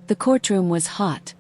The courtroom was hot,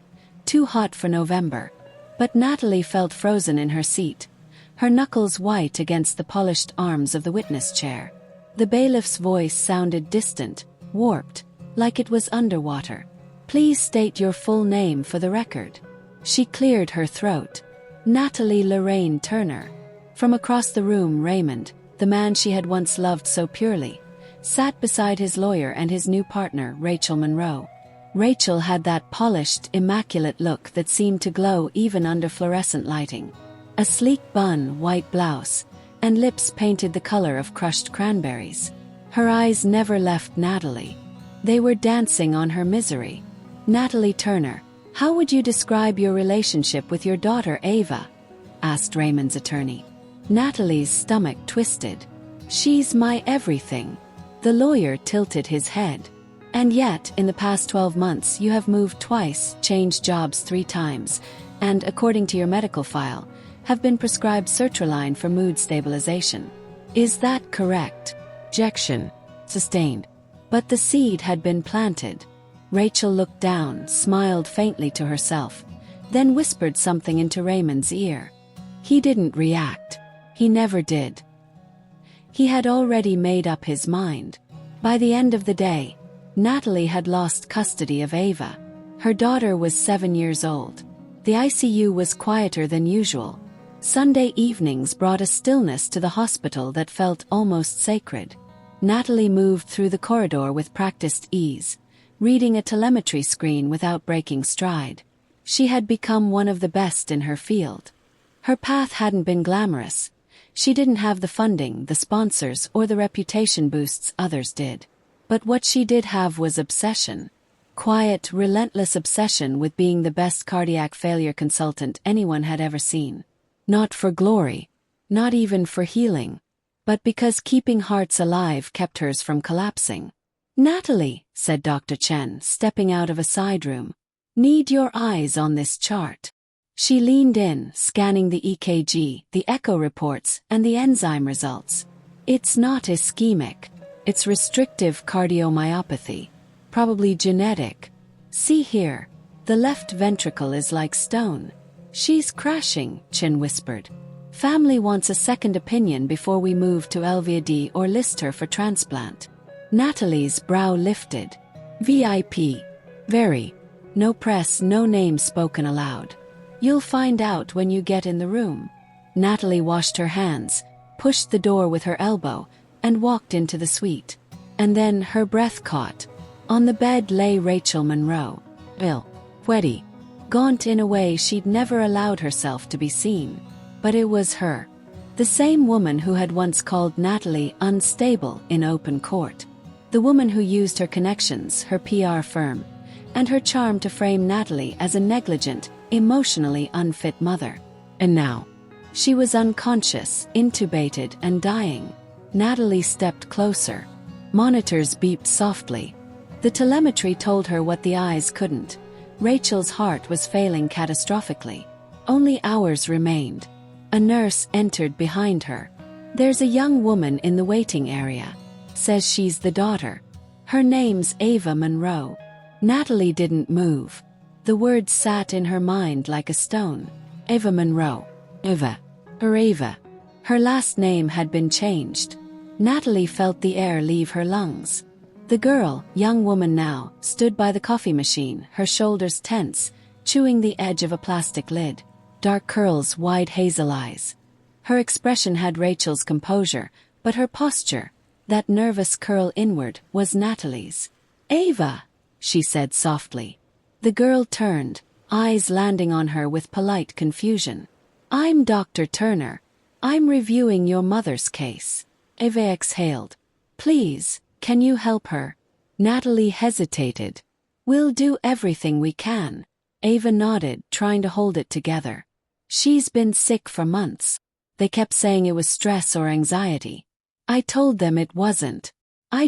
too hot for November, but Natalie felt frozen in her seat, her knuckles white against the polished arms of the witness chair. The bailiff's voice sounded distant, warped, like it was underwater. "Please state your full name for the record." She cleared her throat. "Natalie Lorraine Turner." From across the room, Raymond, the man she had once loved so purely, sat beside his lawyer and his new partner, Rachel Monroe. Rachel had that polished, immaculate look that seemed to glow even under fluorescent lighting. A sleek bun, white blouse, and lips painted the color of crushed cranberries. Her eyes never left Natalie. They were dancing on her misery. "Natalie Turner, how would you describe your relationship with your daughter Ava?" asked Raymond's attorney. Natalie's stomach twisted. "She's my everything." The lawyer tilted his head. "And yet, in the past 12 months you have moved twice, changed jobs 3 times, and, according to your medical file, have been prescribed sertraline for mood stabilization. Is that correct?" Objection. Sustained. But the seed had been planted. Rachel looked down, smiled faintly to herself, then whispered something into Raymond's ear. He didn't react. He never did. He had already made up his mind. By the end of the day, Natalie had lost custody of Ava. Her daughter was 7 years old. The ICU was quieter than usual. Sunday evenings brought a stillness to the hospital that felt almost sacred. Natalie moved through the corridor with practiced ease, reading a telemetry screen without breaking stride. She had become one of the best in her field. Her path hadn't been glamorous. She didn't have the funding, the sponsors, or the reputation boosts others did. But what she did have was obsession. Quiet, relentless obsession with being the best cardiac failure consultant anyone had ever seen. Not for glory, not even for healing, but because keeping hearts alive kept hers from collapsing. "Natalie," said Dr. Chen, stepping out of a side room, "need your eyes on this chart." She leaned in, scanning the EKG, the echo reports, and the enzyme results. "It's not ischemic. It's restrictive cardiomyopathy. Probably genetic. See here. The left ventricle is like stone." "She's crashing," Chen whispered. "Family wants a second opinion before we move to LVAD or list her for transplant." Natalie's brow lifted. "VIP. Very. No press, no name spoken aloud. You'll find out when you get in the room." Natalie washed her hands, pushed the door with her elbow, and walked into the suite. And then her breath caught. On the bed lay Rachel Monroe. Ill. Sweaty. Gaunt in a way she'd never allowed herself to be seen. But it was her. The same woman who had once called Natalie unstable in open court. The woman who used her connections, her PR firm, and her charm to frame Natalie as a negligent, emotionally unfit mother. And now, she was unconscious, intubated, and dying. Natalie stepped closer. Monitors beeped softly. The telemetry told her what the eyes couldn't. Rachel's heart was failing catastrophically. Only hours remained. A nurse entered behind her. "There's a young woman in the waiting area. Says she's the daughter. Her name's Ava Monroe." Natalie didn't move. The words sat in her mind like a stone. Ava Monroe. Ava. Her Ava. Her last name had been changed. Natalie felt the air leave her lungs. The girl, young woman now, stood by the coffee machine, her shoulders tense, chewing the edge of a plastic lid. Dark curls, wide hazel eyes. Her expression had Rachel's composure, but her posture, that nervous curl inward, was Natalie's. "Ava," she said softly. The girl turned, eyes landing on her with polite confusion. "I'm Dr. Turner. I'm reviewing your mother's case." Ava exhaled. "Please, can you help her?" Natalie hesitated. "We'll do everything we can." Ava nodded, trying to hold it together. "She's been sick for months. They kept saying it was stress or anxiety. I told them it wasn't. I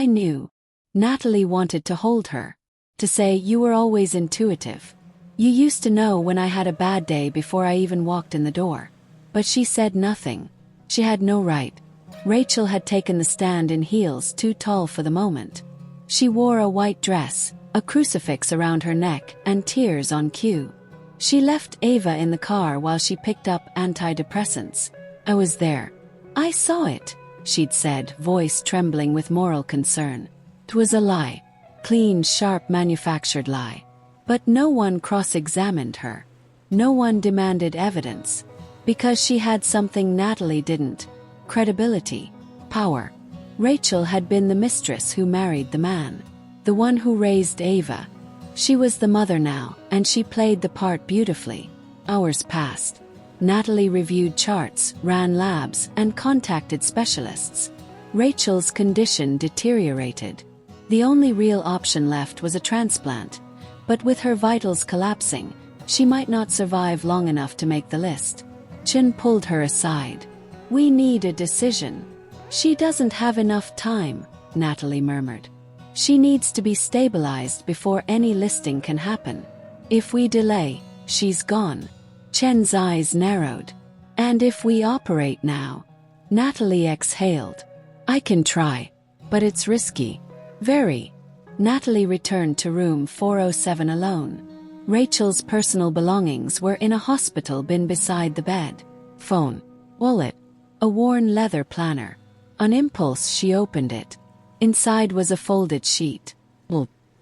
knew." Natalie wanted to hold her. To say, "You were always intuitive. You used to know when I had a bad day before I even walked in the door." But she said nothing. She had no right. Rachel had taken the stand in heels too tall for the moment. She wore a white dress, a crucifix around her neck and tears on cue. She left Ava in the car while she picked up antidepressants. "I was there. I saw it," she'd said, voice trembling with moral concern. "It was a lie. Clean, sharp, manufactured lie." But no one cross-examined her. No one demanded evidence. Because she had something Natalie didn't: credibility, power. Rachel had been the mistress who married the man, the one who raised Ava. She was the mother now, and she played the part beautifully. Hours passed. Natalie reviewed charts, ran labs, and contacted specialists. Rachel's condition deteriorated. The only real option left was a transplant, but with her vitals collapsing, she might not survive long enough to make the list. Chen pulled her aside. "We need a decision." "She doesn't have enough time," Natalie murmured. "She needs to be stabilized before any listing can happen. If we delay, she's gone." Chen's eyes narrowed. "And if we operate now?" Natalie exhaled. "I can try, but it's risky. Very." Natalie returned to room 407 alone. Rachel's personal belongings were in a hospital bin beside the bed. Phone, wallet, a worn leather planner. On impulse she opened it. Inside was a folded sheet,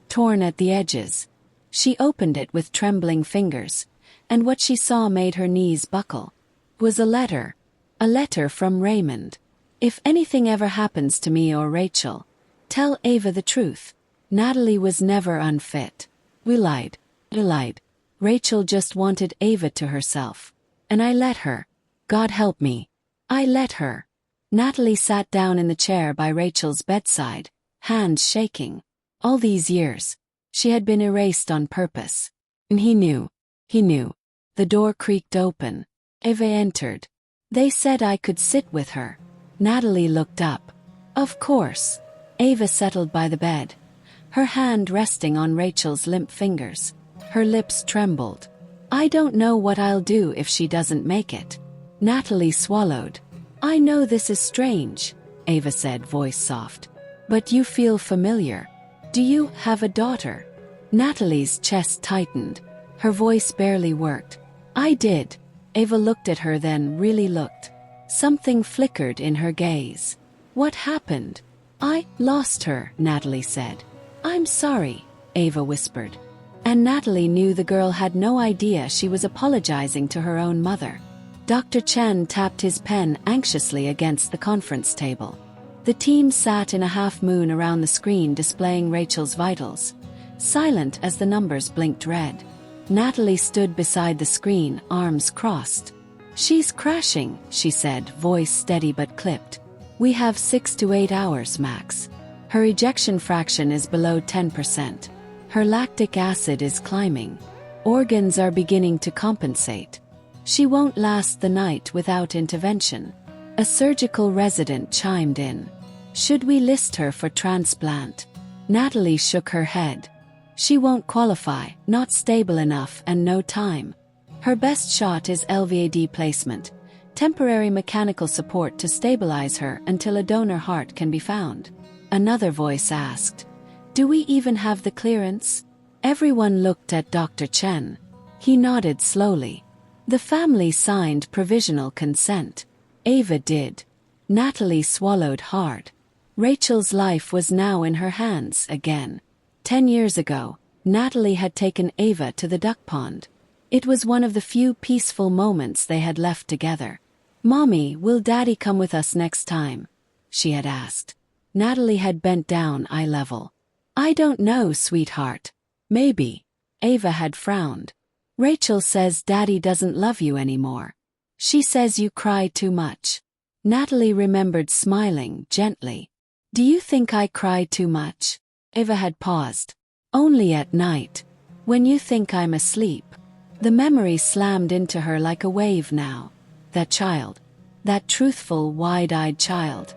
torn at the edges. She opened it with trembling fingers, and what she saw made her knees buckle. It was a letter from Raymond. "If anything ever happens to me or Rachel, tell Ava the truth. Natalie was never unfit. We lied. Rachel just wanted Ava to herself. And I let her. God help me. I let her." Natalie sat down in the chair by Rachel's bedside, hands shaking. All these years, she had been erased on purpose. And he knew. The door creaked open. Ava entered. "They said I could sit with her." Natalie looked up. "Of course." Ava settled by the bed, her hand resting on Rachel's limp fingers. Her lips trembled. "I don't know what I'll do if she doesn't make it." Natalie swallowed. "I know this is strange," Ava said, voice soft. "But you feel familiar. Do you have a daughter?" Natalie's chest tightened. Her voice barely worked. "I did." Ava looked at her, then really looked. Something flickered in her gaze. "What happened?" "I lost her," Natalie said. "I'm sorry," Ava whispered. And Natalie knew the girl had no idea she was apologizing to her own mother. Dr. Chen tapped his pen anxiously against the conference table. The team sat in a half-moon around the screen displaying Rachel's vitals, silent as the numbers blinked red. Natalie stood beside the screen, arms crossed. "She's crashing," she said, voice steady but clipped. "We have 6 to 8 hours max. Her ejection fraction is below 10%. Her lactic acid is climbing. Organs are beginning to compensate. She won't last the night without intervention." A surgical resident chimed in. "Should we list her for transplant?" Natalie shook her head. "She won't qualify, not stable enough, and no time. Her best shot is LVAD placement, temporary mechanical support to stabilize her until a donor heart can be found." Another voice asked, "Do we even have the clearance?" Everyone looked at Dr. Chen. He nodded slowly. "The family signed provisional consent." Ava did. Natalie swallowed hard. Rachel's life was now in her hands again. 10 years ago, Natalie had taken Ava to the duck pond. It was one of the few peaceful moments they had left together. "Mommy, will Daddy come with us next time?" she had asked. Natalie had bent down eye level. "I don't know, sweetheart. Maybe." Ava had frowned. "Rachel says Daddy doesn't love you anymore. She says you cry too much." Natalie remembered smiling gently. "Do you think I cry too much?" Ava had paused. "Only at night. When you think I'm asleep." The memory slammed into her like a wave now. That child, that truthful, wide-eyed child,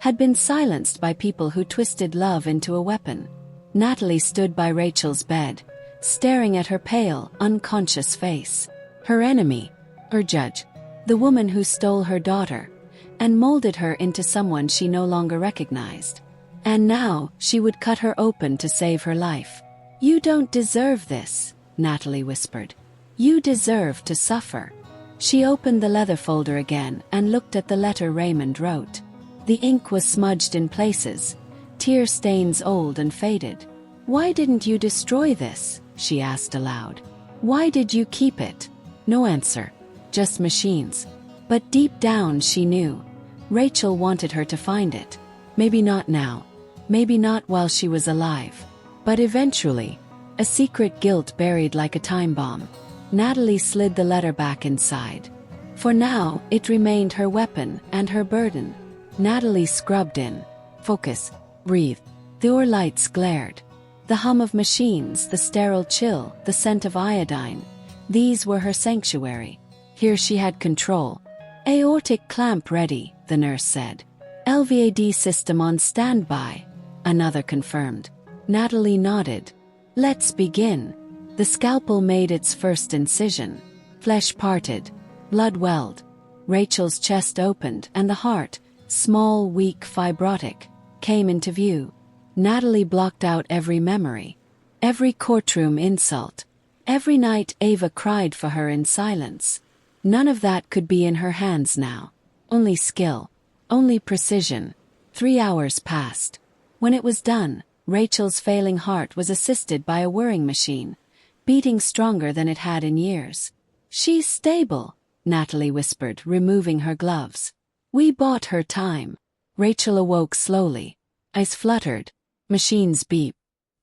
had been silenced by people who twisted love into a weapon. Natalie stood by Rachel's bed, staring at her pale, unconscious face. Her enemy, her judge, the woman who stole her daughter, and molded her into someone she no longer recognized. And now, she would cut her open to save her life. You don't deserve this, Natalie whispered. You deserve to suffer. She opened the leather folder again and looked at the letter Raymond wrote. The ink was smudged in places, tear stains old and faded. Why didn't you destroy this? She asked aloud. Why did you keep it? No answer. Just machines. But deep down she knew. Rachel wanted her to find it. Maybe not now. Maybe not while she was alive. But eventually. A secret guilt buried like a time bomb. Natalie slid the letter back inside. For now, it remained her weapon and her burden. Natalie scrubbed in. Focus. Breathe. The ore lights glared. The hum of machines, the sterile chill, the scent of iodine. These were her sanctuary. Here she had control. Aortic clamp ready, the nurse said. LVAD system on standby. Another confirmed. Natalie nodded. Let's begin. The scalpel made its first incision. Flesh parted. Blood welled. Rachel's chest opened and the heart, small, weak, fibrotic, came into view. Natalie blocked out every memory. Every courtroom insult. Every night Ava cried for her in silence. None of that could be in her hands now. Only skill. Only precision. 3 hours passed. When it was done, Rachel's failing heart was assisted by a whirring machine, beating stronger than it had in years. She's stable, Natalie whispered, removing her gloves. We bought her time. Rachel awoke slowly. Eyes fluttered. Machines beeped.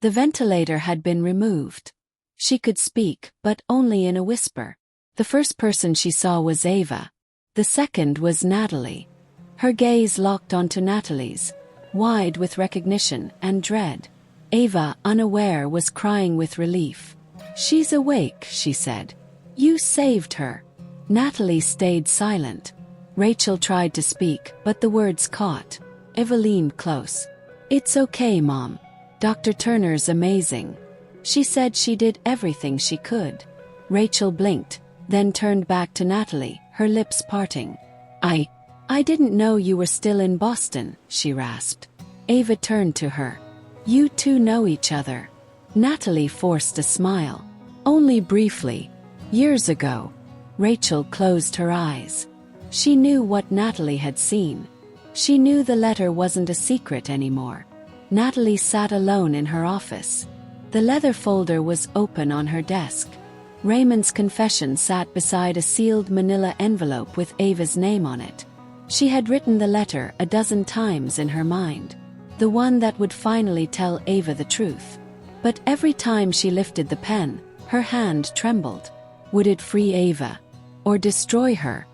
The ventilator had been removed. She could speak, but only in a whisper. The first person she saw was Ava. The second was Natalie. Her gaze locked onto Natalie's, wide with recognition and dread. Ava, unaware, was crying with relief. She's awake, she said. You saved her. Natalie stayed silent. Rachel tried to speak, but the words caught. Ava leaned close. It's okay, Mom. Dr. Turner's amazing. She said she did everything she could. Rachel blinked, then turned back to Natalie, her lips parting. I didn't know you were still in Boston, she rasped. Ava turned to her. You two know each other. Natalie forced a smile. Only briefly. Years ago. Rachel closed her eyes. She knew what Natalie had seen. She knew the letter wasn't a secret anymore. Natalie sat alone in her office. The leather folder was open on her desk. Raymond's confession sat beside a sealed manila envelope with Ava's name on it. She had written the letter a dozen times in her mind. The one that would finally tell Ava the truth. But every time she lifted the pen, her hand trembled. Would it free Ava? Or destroy her?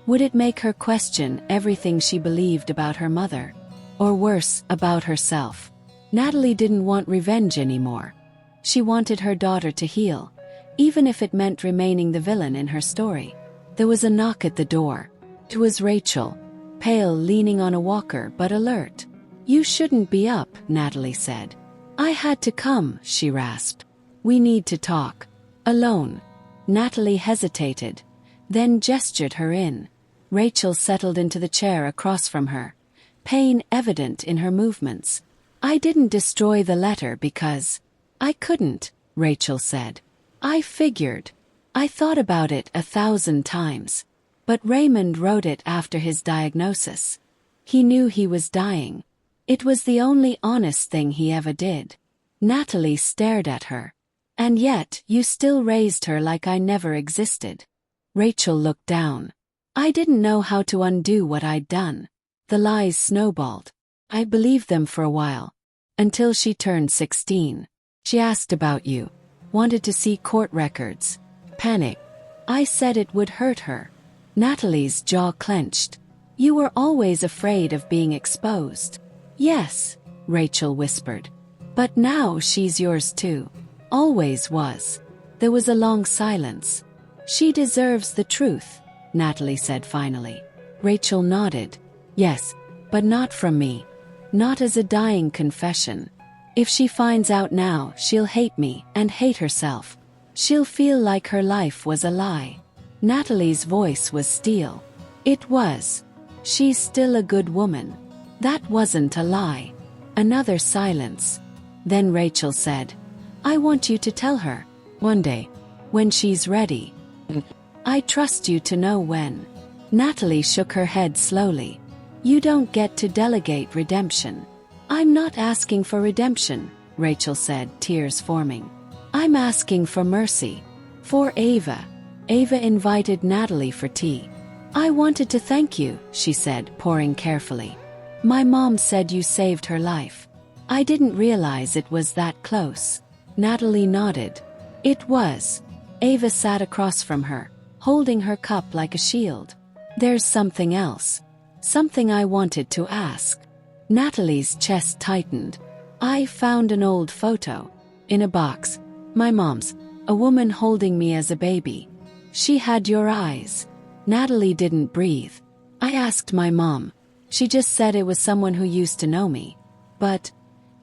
Would it make her question everything she believed about her mother? Or worse, about herself? Natalie didn't want revenge anymore. She wanted her daughter to heal, even if it meant remaining the villain in her story. There was a knock at the door. It was Rachel, pale, leaning on a walker but alert. You shouldn't be up, Natalie said. I had to come, she rasped. We need to talk. Alone. Natalie hesitated, then gestured her in. Rachel settled into the chair across from her, pain evident in her movements. I didn't destroy the letter because I couldn't, Rachel said. I figured. I thought about it 1,000 times. But Raymond wrote it after his diagnosis. He knew he was dying. It was the only honest thing he ever did. Natalie stared at her. And yet, you still raised her like I never existed. Rachel looked down. I didn't know how to undo what I'd done. The lies snowballed. I believed them for a while. Until she turned 16. She asked about you. Wanted to see court records. Panic. I said it would hurt her. Natalie's jaw clenched. You were always afraid of being exposed. Yes, Rachel whispered. But now she's yours too. Always was. There was a long silence. She deserves the truth, Natalie said finally. Rachel nodded. Yes, but not from me. Not as a dying confession. If she finds out now, she'll hate me and hate herself. She'll feel like her life was a lie. Natalie's voice was steel. It was. She's still a good woman. That wasn't a lie. Another silence. Then Rachel said, I want you to tell her. One day. When she's ready. I trust you to know when. Natalie shook her head slowly. You don't get to delegate redemption. I'm not asking for redemption, Rachel said, tears forming. I'm asking for mercy. For Ava. Ava invited Natalie for tea. I wanted to thank you, she said, pouring carefully. My mom said you saved her life. I didn't realize it was that close. Natalie nodded. It was. Ava sat across from her, holding her cup like a shield. There's something else. Something I wanted to ask. Natalie's chest tightened. I found an old photo. In a box. My mom's. A woman holding me as a baby. She had your eyes. Natalie didn't breathe. I asked my mom. She just said it was someone who used to know me. But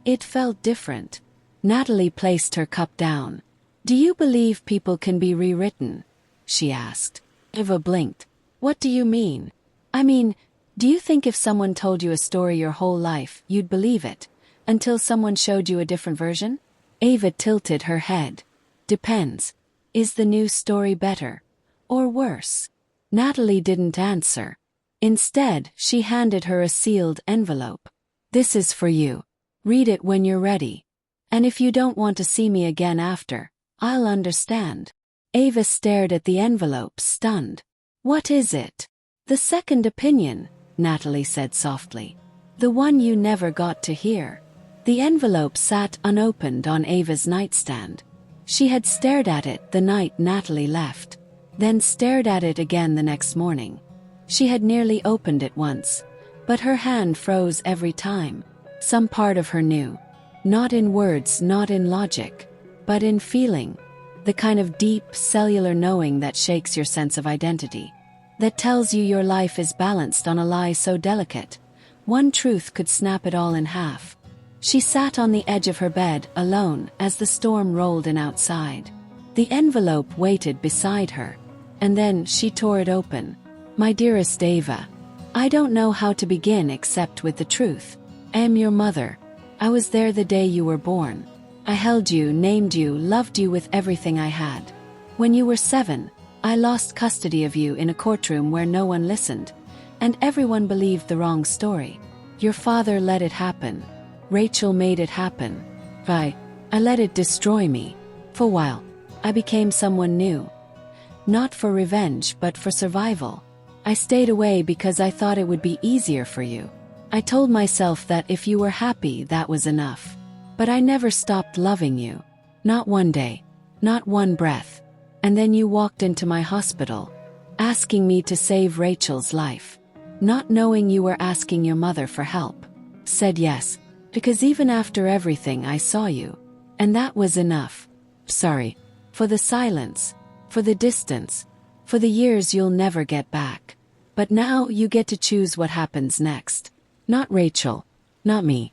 it felt different. Natalie placed her cup down. Do you believe people can be rewritten? She asked. Ava blinked. What do you mean? I mean, do you think if someone told you a story your whole life, you'd believe it, until someone showed you a different version? Ava tilted her head. Depends. Is the new story better? Or worse? Natalie didn't answer. Instead, she handed her a sealed envelope. This is for you. Read it when you're ready. And if you don't want to see me again after, I'll understand. Ava stared at the envelope, stunned. What is it? The second opinion, Natalie said softly. The one you never got to hear. The envelope sat unopened on Ava's nightstand. She had stared at it the night Natalie left, then stared at it again the next morning. She had nearly opened it once, but her hand froze every time. Some part of her knew. Not in words, not in logic, but in feeling. The kind of deep, cellular knowing that shakes your sense of identity. That tells you your life is balanced on a lie so delicate. One truth could snap it all in half. She sat on the edge of her bed, alone, as the storm rolled in outside. The envelope waited beside her. And then she tore it open. My dearest Ava, I don't know how to begin except with the truth. I am your mother. I was there the day you were born. I held you, named you, loved you with everything I had. When you were 7, I lost custody of you in a courtroom where no one listened, and everyone believed the wrong story. Your father let it happen. Rachel made it happen. I let it destroy me. For a while, I became someone new. Not for revenge, but for survival. I stayed away because I thought it would be easier for you. I told myself that if you were happy, that was enough. But I never stopped loving you. Not one day. Not one breath. And then you walked into my hospital, asking me to save Rachel's life. Not knowing you were asking your mother for help. Said yes, because even after everything I saw you. And that was enough. Sorry. For the silence. For the distance. For the years you'll never get back. But now you get to choose what happens next. Not Rachel. Not me.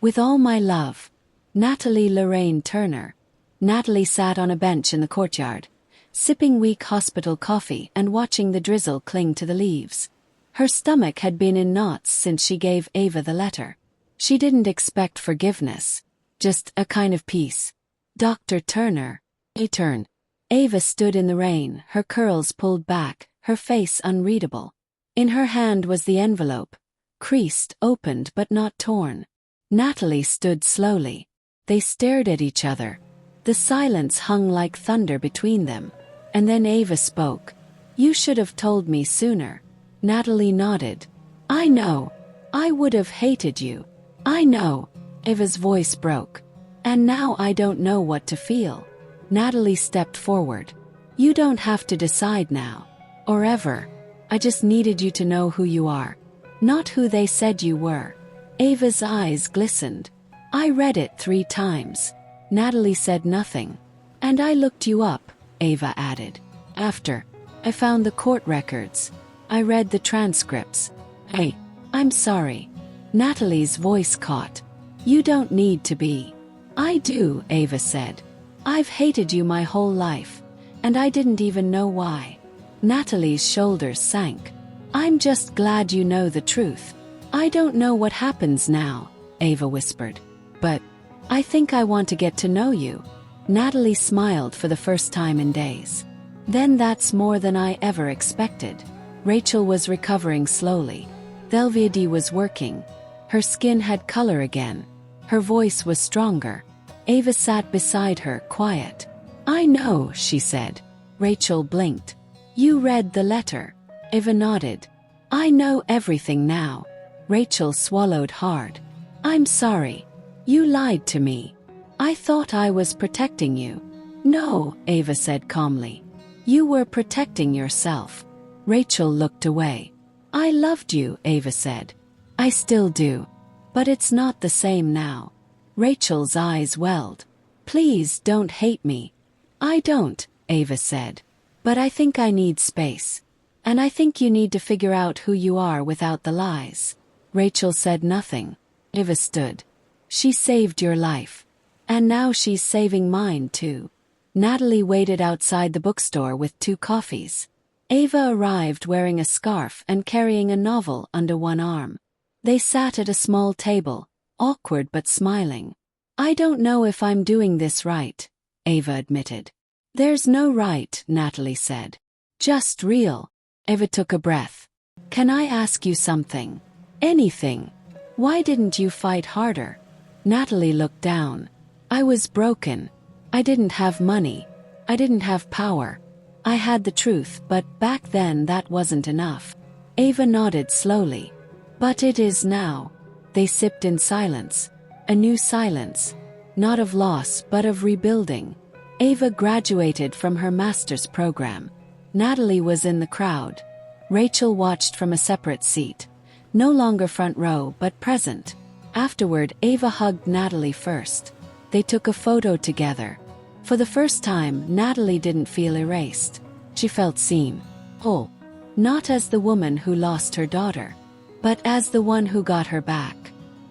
With all my love. Natalie Lorraine Turner. Natalie sat on a bench in the courtyard, sipping weak hospital coffee and watching the drizzle cling to the leaves. Her stomach had been in knots since she gave Ava the letter. She didn't expect forgiveness. Just a kind of peace. Dr. Turner. He turned. Ava stood in the rain, her curls pulled back, her face unreadable. In her hand was the envelope. Creased, opened but not torn. Natalie stood slowly. They stared at each other. The silence hung like thunder between them. And then Ava spoke. You should have told me sooner. Natalie nodded. I know. I would have hated you. I know. Ava's voice broke. And now I don't know what to feel. Natalie stepped forward. You don't have to decide now. Or ever. I just needed you to know who you are. Not who they said you were. Ava's eyes glistened. I read it 3 times. Natalie said nothing. And I looked you up, Ava added. After. I found the court records. I read the transcripts. Hey, I'm sorry. Natalie's voice caught. You don't need to be. I do, Ava said. I've hated you my whole life. And I didn't even know why. Natalie's shoulders sank. I'm just glad you know the truth. I don't know what happens now, Ava whispered. But I think I want to get to know you. Natalie smiled for the first time in days. Then that's more than I ever expected. Rachel was recovering slowly. Velvety was working. Her skin had color again. Her voice was stronger. Ava sat beside her, quiet. I know, she said. Rachel blinked. You read the letter. Ava nodded. I know everything now. Rachel swallowed hard. I'm sorry. You lied to me. I thought I was protecting you. No, Ava said calmly. You were protecting yourself. Rachel looked away. I loved you, Ava said. I still do. But it's not the same now. Rachel's eyes welled. Please don't hate me. I don't, Ava said. But I think I need space. And I think you need to figure out who you are without the lies. Rachel said nothing. Ava stood. She saved your life. And now she's saving mine too. Natalie waited outside the bookstore with 2 coffees. Ava arrived wearing a scarf and carrying a novel under one arm. They sat at a small table, awkward but smiling. I don't know if I'm doing this right, Ava admitted. There's no right, Natalie said. Just real. Ava took a breath. Can I ask you something? Anything. Why didn't you fight harder? Natalie looked down. I was broken. I didn't have money. I didn't have power. I had the truth, but back then that wasn't enough. Ava nodded slowly. But it is now. They sipped in silence. A new silence. Not of loss, but of rebuilding. Ava graduated from her master's program. Natalie was in the crowd. Rachel watched from a separate seat. No longer front row, but present. Afterward, Ava hugged Natalie first. They took a photo together. For the first time, Natalie didn't feel erased. She felt seen. Whole. Not as the woman who lost her daughter, but as the one who got her back.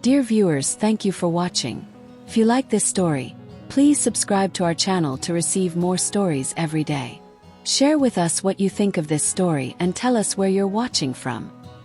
Dear viewers, thank you for watching. If you like this story, please subscribe to our channel to receive more stories every day. Share with us what you think of this story and tell us where you're watching from.